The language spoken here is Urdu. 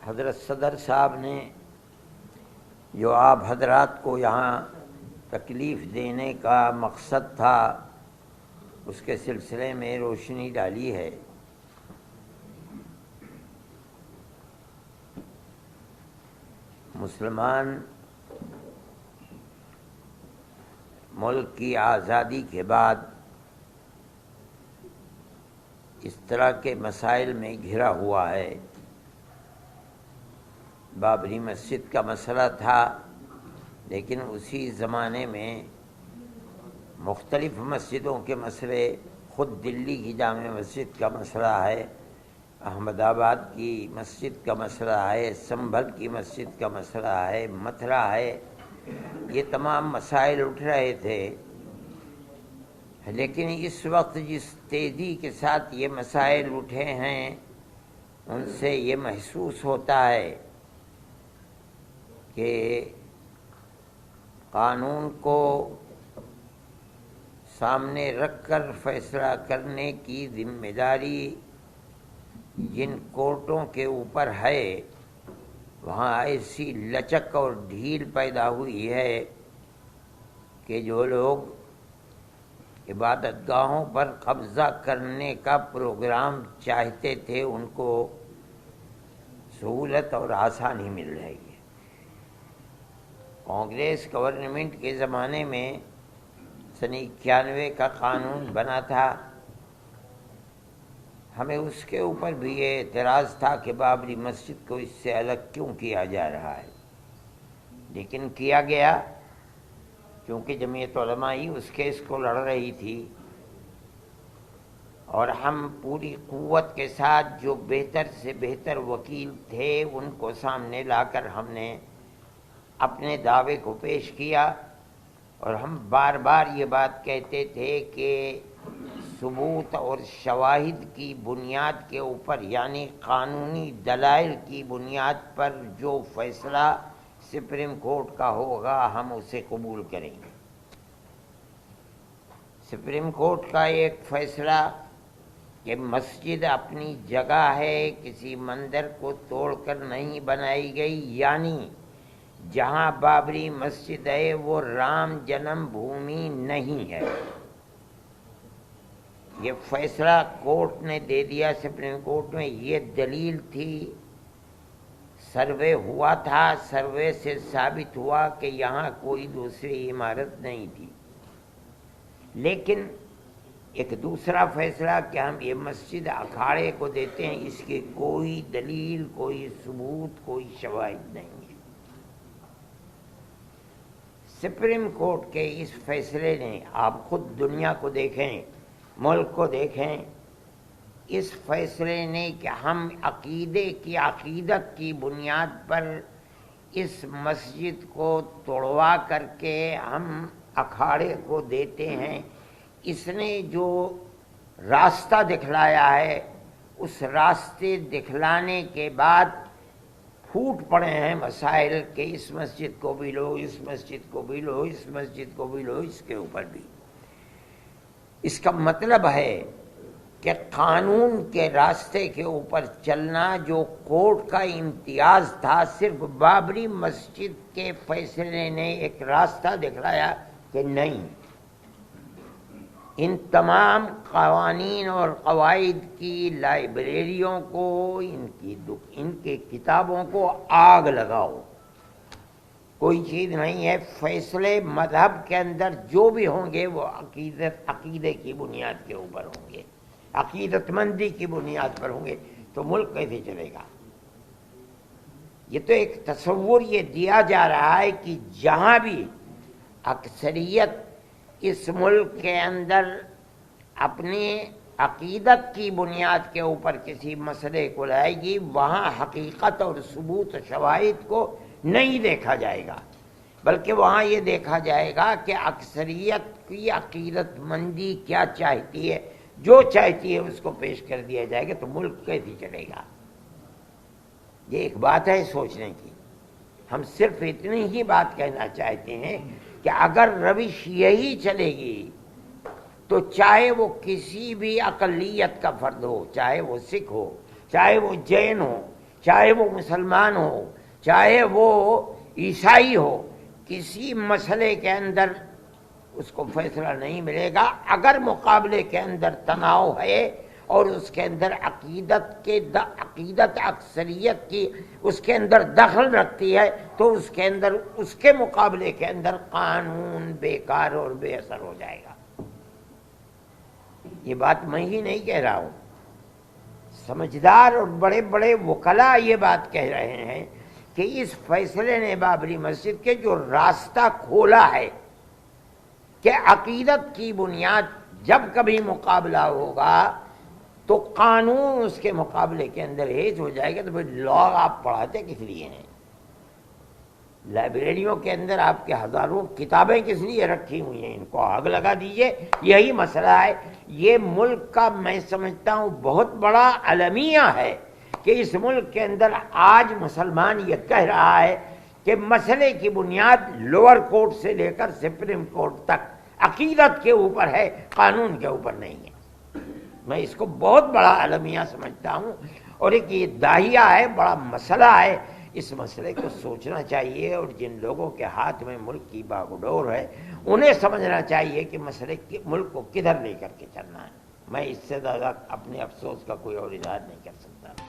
حضرت صدر صاحب نے جو آپ حضرات کو یہاں تکلیف دینے کا مقصد تھا اس کے سلسلے میں روشنی ڈالی ہے۔ مسلمان ملک کی آزادی کے بعد اس طرح کے مسائل میں گھرا ہوا ہے۔ بابری مسجد کا مسئلہ تھا، لیکن اسی زمانے میں مختلف مسجدوں کے مسئلے، خود دلی کی جامع مسجد کا مسئلہ ہے، احمد آباد کی مسجد کا مسئلہ ہے، سنبھل کی مسجد کا مسئلہ ہے، متھرا ہے، یہ تمام مسائل اٹھ رہے تھے۔ لیکن اس وقت جس تیزی کے ساتھ یہ مسائل اٹھے ہیں ان سے یہ محسوس ہوتا ہے کہ قانون کو سامنے رکھ کر فیصلہ کرنے کی ذمہ داری جن کورٹوں کے اوپر ہے وہاں ایسی لچک اور ڈھیل پیدا ہوئی ہے کہ جو لوگ عبادت گاہوں پر قبضہ کرنے کا پروگرام چاہتے تھے ان کو سہولت اور آسانی مل رہی ہے۔ کانگریس گورنمنٹ کے زمانے میں سن 91 کا قانون بنا تھا، ہمیں اس کے اوپر بھی یہ اعتراض تھا کہ بابری مسجد کو اس سے الگ کیوں کیا جا رہا ہے، لیکن کیا گیا کیونکہ جمعیت علماء ہی اس کیس کو لڑ رہی تھی، اور ہم پوری قوت کے ساتھ جو بہتر سے بہتر وکیل تھے ان کو سامنے لا کر ہم نے اپنے دعوے کو پیش کیا، اور ہم بار بار یہ بات کہتے تھے کہ ثبوت اور شواہد کی بنیاد کے اوپر، یعنی قانونی دلائل کی بنیاد پر جو فیصلہ سپریم کورٹ کا ہوگا ہم اسے قبول کریں گے۔ سپریم کورٹ کا ایک فیصلہ کہ مسجد اپنی جگہ ہے، کسی مندر کو توڑ کر نہیں بنائی گئی، یعنی جہاں بابری مسجد ہے وہ رام جنم بھومی نہیں ہے، یہ فیصلہ کورٹ نے دے دیا۔ سپریم کورٹ میں یہ دلیل تھی، سروے ہوا تھا، سروے سے ثابت ہوا کہ یہاں کوئی دوسری عمارت نہیں تھی۔ لیکن ایک دوسرا فیصلہ کہ ہم یہ مسجد اکھاڑے کو دیتے ہیں، اس کی کوئی دلیل، کوئی ثبوت، کوئی شواہد نہیں ہے۔ سپریم کورٹ کے اس فیصلے نے، آپ خود دنیا کو دیکھیں، ملک کو دیکھیں، اس فیصلے نے کہ ہم عقیدت کی بنیاد پر اس مسجد کو توڑوا کر کے ہم اکھاڑے کو دیتے ہیں، اس نے جو راستہ دکھلایا ہے اس راستے دکھلانے کے بعد پھوٹ پڑے ہیں مسائل کہ اس مسجد کو بھی لو، اس مسجد کو بھی لو، اس مسجد کو بھی لو، اس کے اوپر بھی۔ اس کا مطلب ہے کہ قانون کے راستے کے اوپر چلنا جو کورٹ کا امتیاز تھا، صرف بابری مسجد کے فیصلے نے ایک راستہ دکھلایا کہ نہیں، ان تمام قوانین اور قواعد کی لائبریریوں کو، ان کی کتابوں کو آگ لگاؤ، کوئی چیز نہیں ہے۔ فیصلے مذہب کے اندر جو بھی ہوں گے وہ عقیدے کی بنیاد کے اوپر ہوں گے، عقیدت مندی کی بنیاد پر ہوں گے، تو ملک کیسے چلے گا؟ یہ تو ایک تصور یہ دیا جا رہا ہے کہ جہاں بھی اکثریت اس ملک کے اندر اپنی عقیدت کی بنیاد کے اوپر کسی مسئلے کو لائے گی، وہاں حقیقت اور ثبوت شواہد کو نہیں دیکھا جائے گا، بلکہ وہاں یہ دیکھا جائے گا کہ اکثریت کی عقیدت مندی کیا چاہتی ہے، جو چاہتی ہے اس کو پیش کر دیا جائے گا، تو ملک کیسے چلے گا؟ یہ ایک بات ہے سوچنے کی۔ ہم صرف اتنی ہی بات کہنا چاہتے ہیں کہ اگر روش یہی چلے گی تو چاہے وہ کسی بھی اقلیت کا فرد ہو، چاہے وہ سکھ ہو، چاہے وہ جین ہو، چاہے وہ مسلمان ہو چاہے وہ عیسائی ہو، کسی مسئلے کے اندر اس کو فیصلہ نہیں ملے گا اگر مقابلے کے اندر تناؤ ہے اور اس کے اندر عقیدت اکثریت کی اس کے اندر دخل رکھتی ہے، تو اس کے اندر اس کے مقابلے کے اندر قانون بیکار اور بے اثر ہو جائے گا۔ یہ بات میں ہی نہیں کہہ رہا ہوں، سمجھدار اور بڑے بڑے وکلاء یہ بات کہہ رہے ہیں کہ اس فیصلے نے بابری مسجد کے جو راستہ کھولا ہے کہ عقیدت کی بنیاد جب کبھی مقابلہ ہوگا تو قانون اس کے مقابلے کے اندر ہیج ہو جائے گا، تو پھر لا آپ پڑھاتے کس لیے ہیں؟ لائبریریوں کے اندر آپ کے ہزاروں کتابیں کس لیے رکھی ہوئی ہیں؟ ان کو آگ لگا دیجئے۔ یہی مسئلہ ہے، یہ ملک کا میں سمجھتا ہوں بہت بڑا المیہ ہے کہ اس ملک کے اندر آج مسلمان یہ کہہ رہا ہے کہ مسئلے کی بنیاد لوور کورٹ سے لے کر سپریم کورٹ تک عقیدت کے اوپر ہے، قانون کے اوپر نہیں ہے۔ میں اس کو بہت بڑا المیہ سمجھتا ہوں، اور ایک یہ داہیہ ہے، بڑا مسئلہ ہے۔ اس مسئلے کو سوچنا چاہیے، اور جن لوگوں کے ہاتھ میں ملک کی باگڈور ہے انہیں سمجھنا چاہیے کہ مسئلے ملک کو کدھر لے کر کے چلنا ہے۔ میں اس سے زیادہ اپنے افسوس کا کوئی اور اظہار نہیں کر سکتا۔